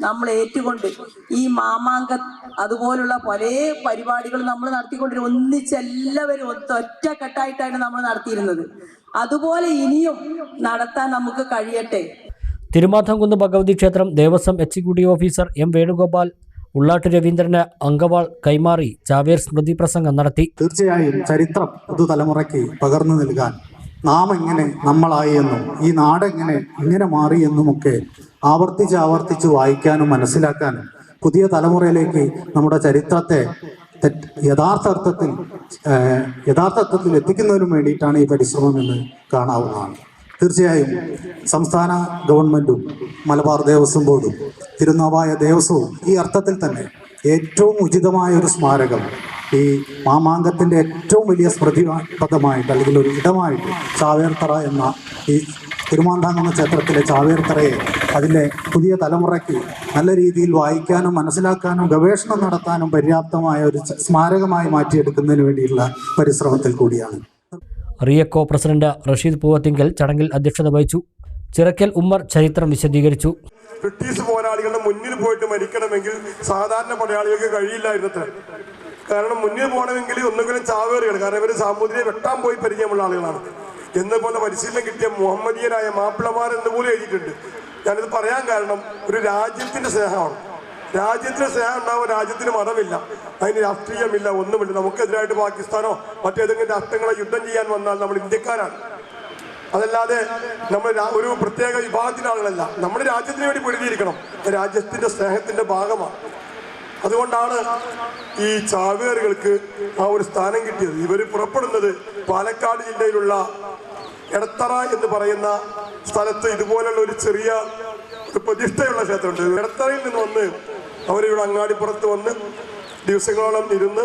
നമ്മൾ ഏറ്റുകൊണ്ട് ഈ മാമാങ്ക അതുപോലുള്ള പല പരിപാടികളും നമ്മൾ നടത്തിക്കൊണ്ടിരുന്നത് ഒന്നിച്ച് എല്ലാവരും ഒറ്റക്കെട്ടായിട്ടാണ് നമ്മൾ നടത്തിയിരുന്നത്. അതുപോലെ ഇനിയും നടത്താൻ നമുക്ക് കഴിയട്ടെ.
തിരുമാധാംകുന്ന് ഭഗവതി ക്ഷേത്രം Devaswom executive officer M Venugopal Ullattu രവീന്ദ്രന് അങ്കവാൾ കൈമാറി ചാവേർ സ്മൃതി പ്രസംഗം നടത്തി.
തീർച്ചയായും ചരിത്രം പുതുതലമുറയ്ക്ക് പകർന്നു നൽകാൻ നാം എങ്ങനെ നമ്മളായി എന്നും ഈ നാടെങ്ങനെ ഇങ്ങനെ മാറി എന്നുമൊക്കെ ആവർത്തിച്ച് വായിക്കാനും മനസ്സിലാക്കാനും പുതിയ തലമുറയിലേക്ക് നമ്മുടെ ചരിത്രത്തെ യഥാർത്ഥത്തിൽ എത്തിക്കുന്നതിനും വേണ്ടിയിട്ടാണ് ഈ പരിശ്രമം എന്ന് കാണാവുന്നതാണ്. തീർച്ചയായും സംസ്ഥാന ഗവൺമെന്റും മലബാർ ദേവസ്വം ബോർഡും തിരുനാവായ ദേവസ്വവും ഈ അർത്ഥത്തിൽ തന്നെ ഏറ്റവും ഉചിതമായ ഒരു സ്മാരകം ഈ മാമാങ്കത്തിൻ്റെ ഏറ്റവും വലിയ സ്മൃതിപഥമായിട്ട് അല്ലെങ്കിൽ ഒരു ഇടമായിട്ട് ചാവേർത്തറ എന്ന ഈ തിരുമാന്താംകുന്ന് ക്ഷേത്രത്തിലെ ചാവേർത്തറയെ അതിലെ പുതിയ തലമുറയ്ക്ക് നല്ല രീതിയിൽ വായിക്കാനും മനസ്സിലാക്കാനും ഗവേഷണം നടത്താനും പര്യാപ്തമായ ഒരു സ്മാരകമായി മാറ്റിയെടുക്കുന്നതിന് വേണ്ടിയുള്ള പരിശ്രമത്തിൽ കൂടിയാണ്.
റിയക്കോ പ്രസിഡന്റ് റഷീദ് പൂവത്തിങ്കൽ ചടങ്ങിൽ അധ്യക്ഷത വഹിച്ചു. ചിറക്കൽ ഉമ്മർ ചരിത്രം വിശദീകരിച്ചു.
ബ്രിട്ടീഷ് പോരാളികളുടെ മുന്നിൽ പോയിട്ട് മരിക്കണമെങ്കിൽ സാധാരണ പടയാളികൾക്ക് കഴിയില്ലായിരുന്നത്ര. കാരണം മുന്നിൽ പോകണമെങ്കിൽ ഒന്നുകിലും ചാവേറുകൾ, കാരണം ഇവർ സാമൂതിരിയെ വെട്ടാൻ പോയി പരിചയമുള്ള ആളുകളാണ്. എന്നപോലെ പരിശീലനം കിട്ടിയ മുഹമ്മദീയനായ മാപ്പിളമാർ എന്ന് പോലും എഴുതിയിട്ടുണ്ട്. ഞാനിത് പറയാൻ കാരണം ഒരു രാജ്യത്തിന്റെ സ്നേഹമാണ്. രാജ്യത്തിന് സ്നേഹം ഉണ്ടാവും, രാജ്യത്തിന് മതമില്ല, അതിന് രാഷ്ട്രീയമില്ല, ഒന്നുമില്ല. നമുക്കെതിരായിട്ട് പാകിസ്ഥാനോ മറ്റേതെങ്കിലും രാഷ്ട്രങ്ങളെ യുദ്ധം ചെയ്യാൻ വന്നാൽ നമ്മൾ ഇന്ത്യക്കാരാണ്. അതല്ലാതെ നമ്മൾ ഒരു പ്രത്യേക വിഭാഗത്തിൻ്റെ ആളുകളല്ല. നമ്മുടെ രാജ്യത്തിന് വേണ്ടി പൊരുതിയിരിക്കണം, രാജ്യത്തിന്റെ സ്നേഹത്തിന്റെ ഭാഗമാണ്. അതുകൊണ്ടാണ് ഈ ചാവേറുകൾക്ക് ആ ഒരു സ്ഥാനം കിട്ടിയത്. ഇവർ പുറപ്പെടുന്നത് പാലക്കാട് ജില്ലയിലുള്ള എടത്തറ എന്ന് പറയുന്ന സ്ഥലത്ത് ഇതുപോലുള്ള ഒരു ചെറിയ പ്രതിഷ്ഠയുള്ള ക്ഷേത്രമുണ്ട്. എടത്തറയിൽ നിന്ന് വന്ന് അവരിവിടെ അങ്ങാടിപ്പുറത്ത് വന്ന് ദിവസങ്ങളോളം ഇരുന്ന്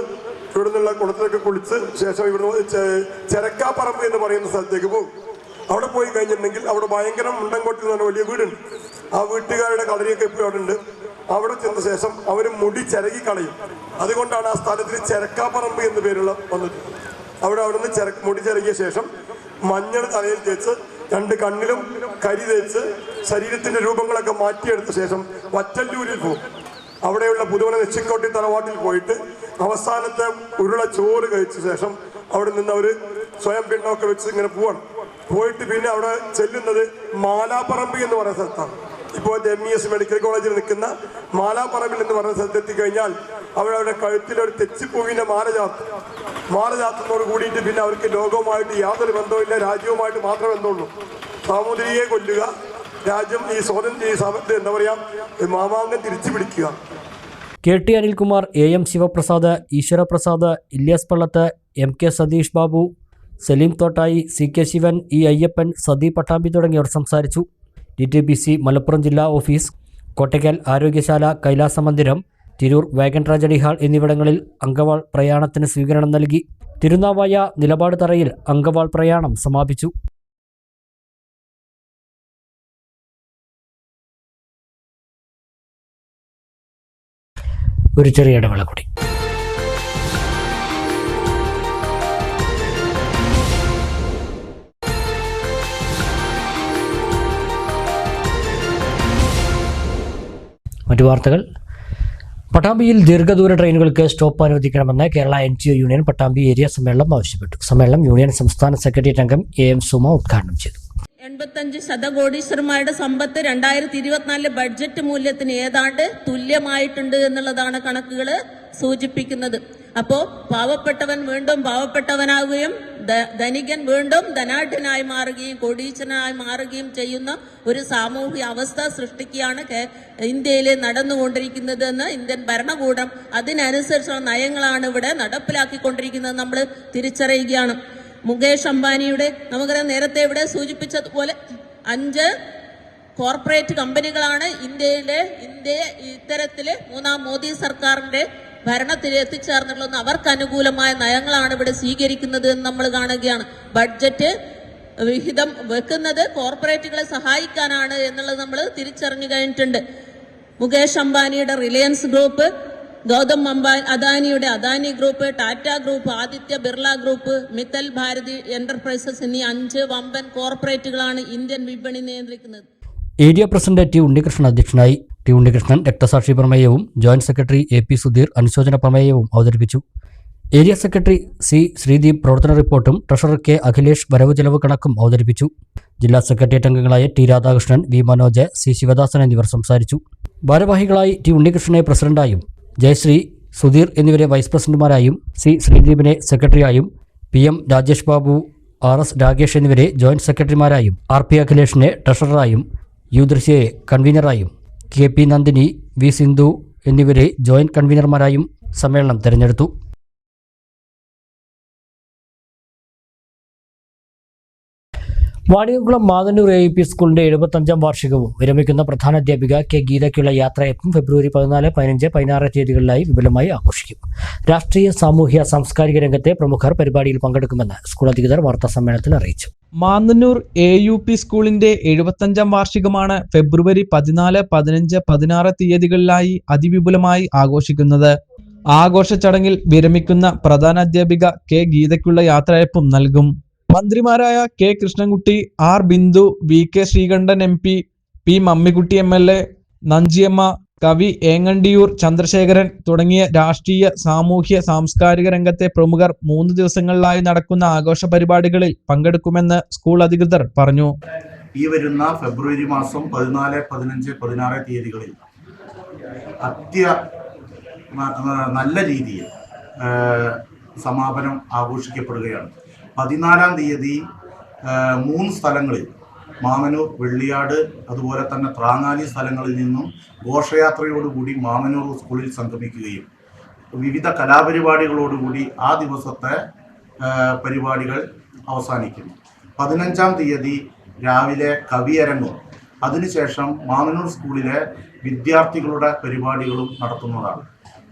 ഇവിടെ നിന്നുള്ള കുളത്തിലൊക്കെ കുളിച്ച് ശേഷം ഇവിടുന്ന് ചെരക്കാപ്പറമ്പ് എന്ന് പറയുന്ന സ്ഥലത്തേക്ക് പോകും. അവിടെ പോയി കഴിഞ്ഞിട്ടുണ്ടെങ്കിൽ അവിടെ ഭയങ്കര മുണ്ടൻകോട്ടിൽ എന്ന് പറഞ്ഞ വലിയ വീടുണ്ട്. ആ വീട്ടുകാരുടെ കളരിയൊക്കെ ഇപ്പോൾ അവിടെ ഉണ്ട്. അവിടെ ചെന്ന ശേഷം അവർ മുടി ചിരകി കളയും. അതുകൊണ്ടാണ് ആ സ്ഥലത്തിന് ചെരക്കാപ്പറമ്പ് എന്ന് പേരുള്ള വന്നത്. അവിടുന്ന് മുടി ചിരകിയ ശേഷം മഞ്ഞൾ തലയിൽ തേച്ച് 2 കണ്ണിലും കരി തേച്ച് ശരീരത്തിന്റെ രൂപങ്ങളൊക്കെ മാറ്റിയെടുത്ത ശേഷം വറ്റല്ലൂരിൽ പോകും. അവിടെയുള്ള പുതുവന നെച്ചിക്കോട്ടി തറവാട്ടിൽ പോയിട്ട് അവസാനത്തെ ഉരുള ചോറ് കഴിച്ച ശേഷം അവിടെ നിന്ന് അവർ സ്വയം പിണ്ണൊക്കെ വെച്ച് ഇങ്ങനെ പോവാണ്. പോയിട്ട് പിന്നെ അവിടെ ചെല്ലുന്നത് മാലാപ്പറമ്പ് എന്ന് പറയുന്ന സ്ഥലത്താണ്. ഇപ്പോൾ MES മെഡിക്കൽ കോളേജിൽ നിൽക്കുന്ന മാലാപ്പറമ്പിൽ എന്ന് പറയുന്ന സ്ഥലത്ത് എത്തിക്കഴിഞ്ഞാൽ അവരവരുടെ കഴുത്തിലൊരു തെച്ചിപ്പൂവിൻ്റെ മാല ചാത്തുന്നതോട് കൂടിയിട്ട് പിന്നെ അവർക്ക് ലോകവുമായിട്ട് യാതൊരു ബന്ധവുമില്ല, രാജ്യവുമായിട്ട് മാത്രമേ ബന്ധമുള്ളൂ. സാമൂതിരിയെ കൊല്ലുക, രാജ്യം ഈ സ്വാതന്ത്ര്യം എന്താ പറയുക മാമാങ്കം തിരിച്ചു പിടിക്കുക.
KT Anilkumar, AM Sivaprasad, Eswaraprasad, Ilyas Pallath, MK Satheesh Babu, Saleem Thottayi, CK Shivan, E Ayyappan, സദി Pattambi തുടങ്ങിയവർ സംസാരിച്ചു. DTBC മലപ്പുറം ജില്ലാ ഓഫീസ്, കോട്ടയ്ക്കൽ ആരോഗ്യശാല, കൈലാസ മന്ദിരം, തിരൂർ വാഗൺ ട്രാജഡി ഹാൾ എന്നിവിടങ്ങളിൽ അങ്കവാൾ പ്രയാണത്തിന് സ്വീകരണം നൽകി. തിരുനാവായ നിലപാട് തറയിൽ അങ്കവാൾ പ്രയാണം സമാപിച്ചു. ഒരു ചെറിയ ഇടവേള കൂടി. മറ്റു വാർത്തകൾ. പട്ടാമ്പിയിൽ ദീർഘദൂര ട്രെയിനുകൾക്ക് സ്റ്റോപ്പ് അനുവദിക്കണമെന്ന് Kerala NGO union Pattambi area സമ്മേളനം ആവശ്യപ്പെട്ടു. സമ്മേളനം യൂണിയൻ സംസ്ഥാന സെക്രട്ടേറിയറ്റ് അംഗം AM സുമ ഉദ്ഘാടനം ചെയ്തു.
85 ശതകോടീശ്വരന്മാരുടെ സമ്പത്ത് 2024 ബഡ്ജറ്റ് മൂല്യത്തിന് ഏതാണ്ട് തുല്യമായിട്ടുണ്ട് എന്നുള്ളതാണ് കണക്കുകൾ സൂചിപ്പിക്കുന്നത്. അപ്പോൾ പാവപ്പെട്ടവൻ വീണ്ടും പാവപ്പെട്ടവനാകുകയും ധനികൻ വീണ്ടും ധനാഢ്യനായി മാറുകയും കോടീശ്വരനായി മാറുകയും ചെയ്യുന്ന ഒരു സാമൂഹ്യ അവസ്ഥ സൃഷ്ടിക്കുകയാണ് ഇന്ത്യയിൽ നടന്നുകൊണ്ടിരിക്കുന്നതെന്ന് ഇന്ത്യൻ ഭരണകൂടം അതിനനുസരിച്ചുള്ള നയങ്ങളാണ് ഇവിടെ നടപ്പിലാക്കിക്കൊണ്ടിരിക്കുന്നത് നമ്മൾ തിരിച്ചറിയുകയാണ്. മുകേഷ് അംബാനിയുടെ നമുക്കറിയാം, നേരത്തെ ഇവിടെ സൂചിപ്പിച്ചതുപോലെ 5 കോർപ്പറേറ്റ് കമ്പനികളാണ് ഇന്ത്യയെ ഇത്തരത്തില് 3ാം മോദി സർക്കാരിന്റെ ഭരണത്തിൽ എത്തിച്ചേർന്നുള്ളത്. അവർക്ക് അനുകൂലമായ നയങ്ങളാണ് ഇവിടെ സ്വീകരിക്കുന്നത് എന്ന് നമ്മൾ കാണുകയാണ്. ബഡ്ജറ്റ് വിഹിതം വെക്കുന്നത് കോർപ്പറേറ്റുകളെ സഹായിക്കാനാണ് എന്നുള്ളത് നമ്മൾ തിരിച്ചറിഞ്ഞു കഴിഞ്ഞിട്ടുണ്ട്. മുകേഷ് അംബാനിയുടെ റിലയൻസ് ഗ്രൂപ്പ്, ഗൗതം അദാനിയുടെ Adani group, Tata group, Aditya Birla group, Mittal Bharti enterprises എന്നീ 5 വമ്പൻ കോർപ്പറേറ്റുകളാണ് ഇന്ത്യൻ വിപണി നിയന്ത്രിക്കുന്നത്.
ഏരിയ പ്രസിഡന്റ് T ഉണ്ണികൃഷ്ണൻ അധ്യക്ഷനായി. T ഉണ്ണികൃഷ്ണൻ രക്തസാക്ഷി പ്രമേയവും ജോയിന്റ് സെക്രട്ടറി AP സുധീർ അനുശോചന പ്രമേയവും അവതരിപ്പിച്ചു. ഏരിയ സെക്രട്ടറി C ശ്രീദീപ് പ്രവർത്തന റിപ്പോർട്ടും ട്രഷറർ K അഖിലേഷ് വരവ് ചെലവ് കണക്കും അവതരിപ്പിച്ചു. ജില്ലാ സെക്രട്ടേറിയറ്റ് അംഗങ്ങളായ T Radhakrishnan, V Manoj, C Sivadasan എന്നിവർ സംസാരിച്ചു. ഭാരവാഹികളായി T ഉണ്ണികൃഷ്ണനെ പ്രസിഡന്റായും, ജയശ്രീ, സുധീർ എന്നിവരെ വൈസ് പ്രസിഡന്റുമാരായും, C ശ്രീദീപിനെ സെക്രട്ടറിയായും, PM രാജേഷ് ബാബു, RS രാകേഷ് എന്നിവരെ ജോയിന്റ് സെക്രട്ടറിമാരായും, RP അഖിലേഷിനെ ട്രഷററായും, യുദൃശ്യയെ കൺവീനറായും KP നന്ദിനി, V സിന്ധു എന്നിവരെ ജോയിന്റ് കൺവീനർമാരായും സമ്മേളനം തെരഞ്ഞെടുത്തു. വാണിയംകുളം മാതന്നൂർ AUP സ്കൂളിന്റെ 75ാം വാർഷികവും വിരമിക്കുന്ന പ്രധാനാധ്യാപിക K ഗീതയ്ക്കുള്ള യാത്രയപ്പും ഫെബ്രുവരി 14, 15, 16 തീയതികളിലായി വിപുലമായി ആഘോഷിക്കും. രാഷ്ട്രീയ, സാമൂഹ്യ, സാംസ്കാരിക രംഗത്തെ പ്രമുഖർ പരിപാടിയിൽ പങ്കെടുക്കുമെന്ന് സ്കൂൾ അധികൃതർ വാർത്താസമ്മേളനത്തിൽ അറിയിച്ചു.
മാന്നന്നൂർ AUP സ്കൂളിന്റെ 75ാം വാർഷികമാണ് ഫെബ്രുവരി 14, 15, 16 തീയതികളിലായി അതിവിപുലമായി ആഘോഷിക്കുന്നത്. ആഘോഷ ചടങ്ങിൽ വിരമിക്കുന്ന പ്രധാനാധ്യാപിക K ഗീതയ്ക്കുള്ള യാത്രയപ്പും നൽകും. മന്ത്രിമാരായ K Krishnankutty, R Bindu, VK Sreekandan MP, P Mammikutty MLA, Nanjiyamma, കവി ഏങ്ങണ്ടിയൂർ ചന്ദ്രശേഖരൻ തുടങ്ങിയ രാഷ്ട്രീയ, സാമൂഹ്യ, സാംസ്കാരിക രംഗത്തെ പ്രമുഖർ 3 ദിവസങ്ങളിലായി നടക്കുന്ന ആഘോഷ പരിപാടികളിൽ പങ്കെടുക്കുമെന്ന് സ്കൂൾ അധികൃതർ പറഞ്ഞു.
ഈ വരുന്ന ഫെബ്രുവരി മാസം 14, 15, 16 തീയതികളിൽ നല്ല രീതിയിൽ സമാപനം ആഘോഷിക്കപ്പെടുകയാണ്. 14-ാം തീയതി 3 സ്ഥലങ്ങളിൽ മാമനൂർ, വെള്ളിയാട്, അതുപോലെ തന്നെ ത്രാങ്ങാലി സ്ഥലങ്ങളിൽ നിന്നും ഘോഷയാത്രയോടുകൂടി മാമനൂർ സ്കൂളിൽ സംഗമിക്കുകയും വിവിധ കലാപരിപാടികളോടുകൂടി ആ ദിവസത്തെ പരിപാടികൾ അവസാനിക്കുന്നു. 15-ാം തീയതി രാവിലെ കവിയരങ്ങും അതിനുശേഷം മാമനൂർ സ്കൂളിലെ വിദ്യാർത്ഥികളുടെ പരിപാടികളും നടത്തുന്നതാണ്.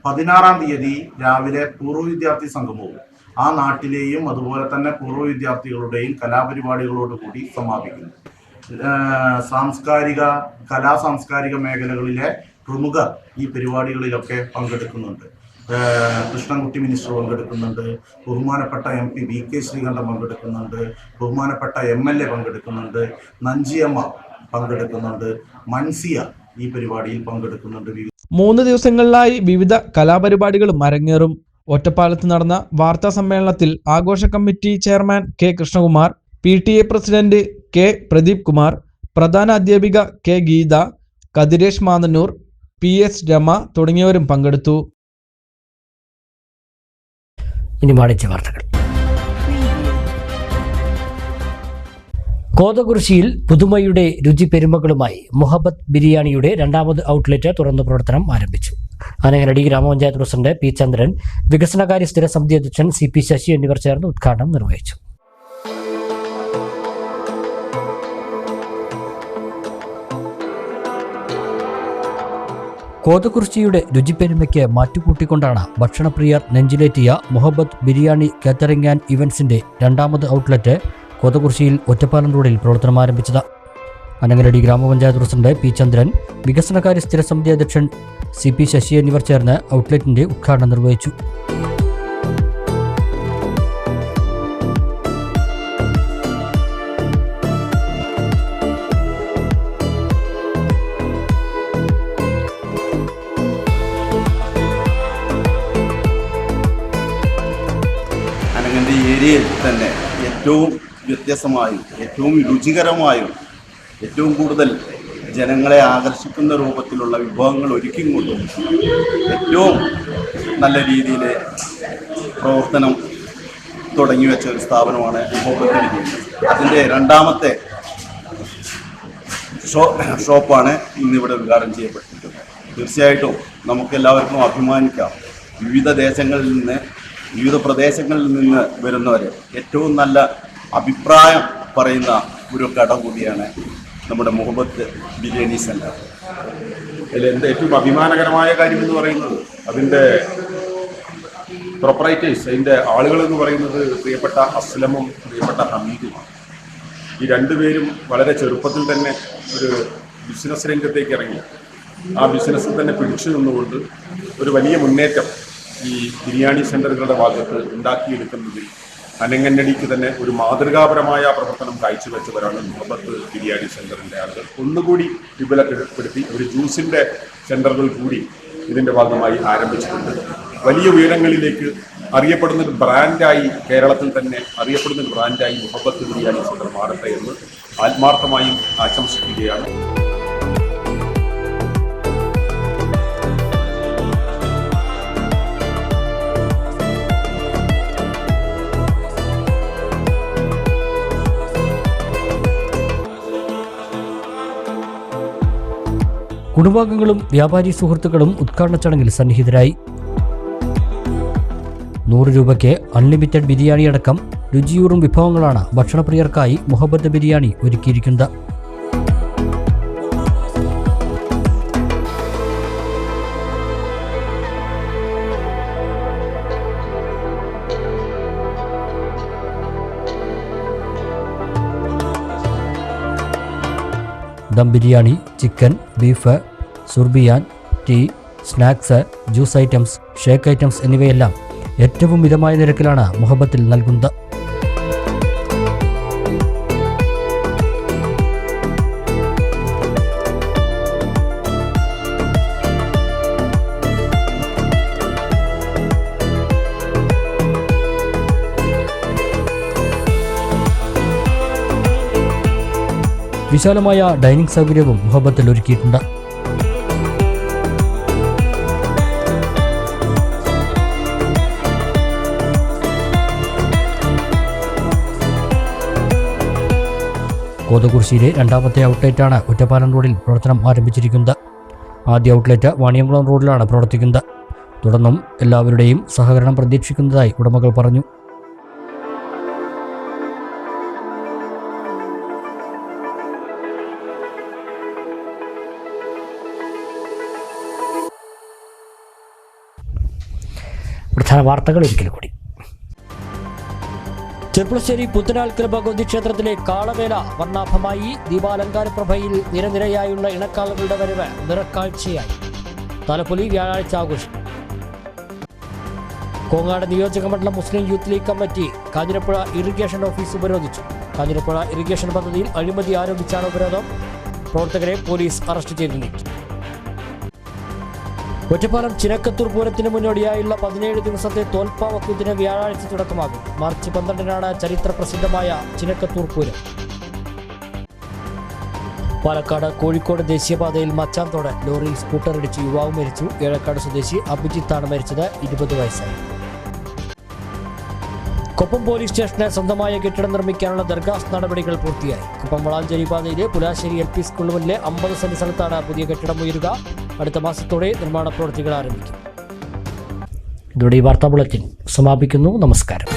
16-ാം തീയതി രാവിലെ പൂർവ്വ വിദ്യാർത്ഥി സംഗമവും ആ നാട്ടിലെയും അതുപോലെ തന്നെ പൂർവ്വ വിദ്യാർത്ഥികളുടെയും കലാപരിപാടികളോടുകൂടി സമാപിക്കുന്നു. സാംസ്കാരിക മേഖലകളിലെ പ്രമുഖർ ഈ പരിപാടികളിലൊക്കെ പങ്കെടുക്കുന്നുണ്ട്. കൃഷ്ണൻകുട്ടി മിനിസ്റ്റർ പങ്കെടുക്കുന്നുണ്ട്, ബഹുമാനപ്പെട്ട MP VK ശ്രീകണ്ഠൻ പങ്കെടുക്കുന്നുണ്ട്, ബഹുമാനപ്പെട്ട MLA പങ്കെടുക്കുന്നുണ്ട്, നഞ്ചിയമ്മ പങ്കെടുക്കുന്നുണ്ട്, മൻസിയ ഈ പരിപാടിയിൽ പങ്കെടുക്കുന്നുണ്ട്.
3 ദിവസങ്ങളിലായി വിവിധ കലാപരിപാടികളും അരങ്ങേറും. ഒറ്റപ്പാലത്ത് നടന്ന വാർത്താ സമ്മേളനത്തിൽ ആഘോഷ committee chairman K Krishnakumar, PTA president K Pradeep Kumar, പ്രധാന അധ്യാപിക K ഗീത, കതിരേഷ് മാന്നന്നൂർ, PS രമ തുടങ്ങിയവരും പങ്കെടുത്തു.
ഇനി വാണിജ്യ വാർത്തകൾ. കോതകുറിശ്ശിയിൽ പുതുമയുടെ രുചി പെരുമകളുമായി മുഹബത്ത് ബിരിയാണിയുടെ 2ാമത് ഔട്ട്ലെറ്റ് തുറന്നു പ്രവർത്തനം ആരംഭിച്ചു. അനങ്ങനടി ഗ്രാമപഞ്ചായത്ത് പ്രസിഡന്റ് P ചന്ദ്രൻ, വികസനകാര്യ സ്ഥിര സമിതി അധ്യക്ഷൻ CP ശശി എന്നിവർ ചേർന്ന് ഉദ്ഘാടനം നിർവഹിച്ചു. കോതകുറിശ്ശിയുടെ രുചിപ്പെരുമയ്ക്ക് മാറ്റുകൂട്ടിക്കൊണ്ടാണ് ഭക്ഷണപ്രിയർ നെഞ്ചിലേറ്റിയ മുഹബത്ത് ബിരിയാണി കാറ്ററിംഗ് ആൻഡ് ഇവന്റ്സിന്റെ 2ാമത് ഔട്ട്ലെറ്റ് കോതകുറിശ്ശിയിൽ ഒറ്റപ്പാലം റോഡിൽ പ്രവർത്തനം ആരംഭിച്ചത്. അനങ്ങനടി ഗ്രാമപഞ്ചായത്ത് പ്രസിഡന്റ് P ചന്ദ്രൻ, വികസനകാര്യ സ്ഥിര സമിതി അധ്യക്ഷൻ CP ശശി എന്നിവർ ചേർന്ന് ഔട്ട്ലെറ്റിന്റെ ഉദ്ഘാടനം നിർവഹിച്ചു.
അനങ്ങനടി ഏരിയയിൽ തന്നെ ഏറ്റവും വ്യത്യസ്തമായും ഏറ്റവും രുചികരമായും ഏറ്റവും കൂടുതൽ ജനങ്ങളെ ആകർഷിക്കുന്ന രൂപത്തിലുള്ള വിഭവങ്ങൾ ഒരുക്കിക്കൊണ്ടും ഏറ്റവും നല്ല രീതിയിൽ പ്രവർത്തനം തുടങ്ങി വെച്ച ഒരു സ്ഥാപനമാണ് മുഹബത്ത് ബിരിയാണി. അതിൻ്റെ 2ാമത്തെ ഷോപ്പാണ് ഇന്നിവിടെ ഉദ്ഘാടനം ചെയ്യപ്പെട്ടിട്ടുള്ളത്. തീർച്ചയായിട്ടും നമുക്കെല്ലാവർക്കും അഭിമാനിക്കാം. വിവിധ പ്രദേശങ്ങളിൽ നിന്ന് വരുന്നവർ ഏറ്റവും നല്ല അഭിപ്രായം പറയുന്ന ഒരു കട കൂടിയാണ് നമ്മുടെ മുഹബത്ത് ബിരിയാണി സെൻ്റർ.
അതിൽ എൻ്റെ ഏറ്റവും അഭിമാനകരമായ കാര്യം എന്ന് പറയുന്നത് അതിൻ്റെ പ്രൊപ്പറൈറ്റേഴ്സ്, അതിൻ്റെ ആളുകൾ എന്ന് പറയുന്നത് പ്രിയപ്പെട്ട അസ്ലമും പ്രിയപ്പെട്ട ഹമീദുമാണ്. ഈ 2 പേരും വളരെ ചെറുപ്പത്തിൽ തന്നെ ഒരു ബിസിനസ് രംഗത്തേക്ക് ഇറങ്ങി ആ ബിസിനസ്സിൽ തന്നെ പിടിച്ചു നിന്നുകൊണ്ട് ഒരു വലിയ മുന്നേറ്റം ഈ ബിരിയാണി സെൻ്ററുകളുടെ ഭാഗത്ത് ഉണ്ടാക്കിയെടുക്കുന്നതിൽ അനങ്ങനടിക്ക് തന്നെ ഒരു മാതൃകാപരമായ പ്രവർത്തനം കാഴ്ചവെച്ചവരാണ് മുഹബത്ത് ബിരിയാണി സെൻ്ററിൻ്റെ ആളുകൾ. ഒന്നുകൂടി വിപുലപ്പെടുത്തി ഒരു ജ്യൂസിൻ്റെ സെൻ്ററുകൾ കൂടി ഇതിൻ്റെ ഭാഗമായി ആരംഭിച്ചിട്ടുണ്ട്. വലിയ ഉയരങ്ങളിലേക്ക് അറിയപ്പെടുന്ന ഒരു ബ്രാൻഡായി, കേരളത്തിൽ തന്നെ അറിയപ്പെടുന്ന ഒരു ബ്രാൻഡായി മുഹബത്ത് ബിരിയാണി സെൻ്റർ മാറട്ടെ എന്ന് ആത്മാർത്ഥമായും ആശംസിക്കുകയാണ്.
കുടുംബാംഗങ്ങളും വ്യാപാരി സുഹൃത്തുക്കളും ഉദ്ഘാടന ചടങ്ങിൽ സന്നിഹിതരായി. 100 രൂപയ്ക്ക് അൺലിമിറ്റഡ് ബിരിയാണി അടക്കം രുചിയൂറും വിഭവങ്ങളാണ് ഭക്ഷണപ്രിയർക്കായി മുഹബത്ത് ബിരിയാണി ഒരുക്കിയിരിക്കുന്നത്. ദം ബിരിയാണി, ചിക്കൻ, ബീഫ്, സുർബിയാൻ, tea, snacks, juice items, shake items എന്നിവയെല്ലാം ഏറ്റവും മിതമായ നിരക്കിലാണ് മുഹബത്തിൽ നൽകുന്നത്. വിശാലമായ ഡൈനിങ് സൗകര്യവും മുഹബത്തിൽ ഒരുക്കിയിട്ടുണ്ട്. കോതകുറിശ്ശിയിലെ രണ്ടാമത്തെ ഔട്ട്ലെറ്റാണ് ഒറ്റപ്പാലം റോഡിൽ പ്രവർത്തനം ആരംഭിച്ചിരിക്കുന്നത്. ആദ്യ ഔട്ട്ലെറ്റ് വാണിയംകുളം റോഡിലാണ് പ്രവർത്തിക്കുന്നത്. തുടർന്നും എല്ലാവരുടെയും സഹകരണം പ്രതീക്ഷിക്കുന്നതായി ഉടമകൾ പറഞ്ഞു. പ്രധാന വാർത്തകൾ ഒരിക്കൽ കൂടി. ചെർപ്പുളശ്ശേരി പുത്തനാൽക്കൽ ഭഗവതി ക്ഷേത്രത്തിലെ കാളവേല വർണ്ണാഭമായി. ദീപാലങ്കാര പ്രഭയിൽ നിരനിരയായുള്ള ഇണക്കാളുകളുടെ വരവ് നിറക്കാഴ്ചയായി. തലപ്പൊലി വ്യാഴാഴ്ച ആഘോഷിക്കും. കോങ്ങാട് നിയോജക മണ്ഡലം Muslim youth league committee Kanjirapuzha irrigation office ഉപരോധിച്ചു. കാഞ്ഞിരപ്പുഴ ഇറിഗേഷൻ പദ്ധതിയിൽ അഴിമതി ആരോപിച്ചാണ് ഉപരോധം. പ്രവർത്തകരെ പോലീസ് അറസ്റ്റ് ചെയ്തു നീക്കി. ഒറ്റപ്പാലം ചിനക്കത്തൂർ പൂരത്തിന് മുന്നോടിയായുള്ള 17 ദിവസത്തെ തോൽപ്പാവക്കൂത്തിന് വ്യാഴാഴ്ച തുടക്കമാകും. മാർച്ച് 12-നാണ് ചരിത്ര പ്രസിദ്ധമായ ചിനക്കത്തൂർ പൂരം. പാലക്കാട് കോഴിക്കോട് ദേശീയപാതയിൽ മച്ചാന്തോട് ലോറിയിൽ സ്കൂട്ടറിടിച്ച് യുവാവ് മരിച്ചു. ഏഴക്കാട് സ്വദേശി അഭിജിത്താണ് മരിച്ചത്. 20 വയസ്സായി. കൊപ്പം പോലീസ് സ്റ്റേഷന് സ്വന്തമായ കെട്ടിടം നിർമ്മിക്കാനുള്ള ദർഖാസ്ത് നടപടികൾ പൂർത്തിയായി. കൊപ്പം വളാഞ്ചേരി പാതയിലെ പുലാശ്ശേരി LP സ്കൂളിന് മുന്നിലെ 50 സെന്റ് സ്ഥലത്താണ് പുതിയ കെട്ടിടം ഉയരുക. അടുത്ത മാസത്തോടെ നിർമ്മാണ പ്രവൃത്തികൾ ആരംഭിക്കും. ഇതോടെ ഈ വാർത്താ ബുള്ളറ്റിൻ സമാപിക്കുന്നു. നമസ്കാരം.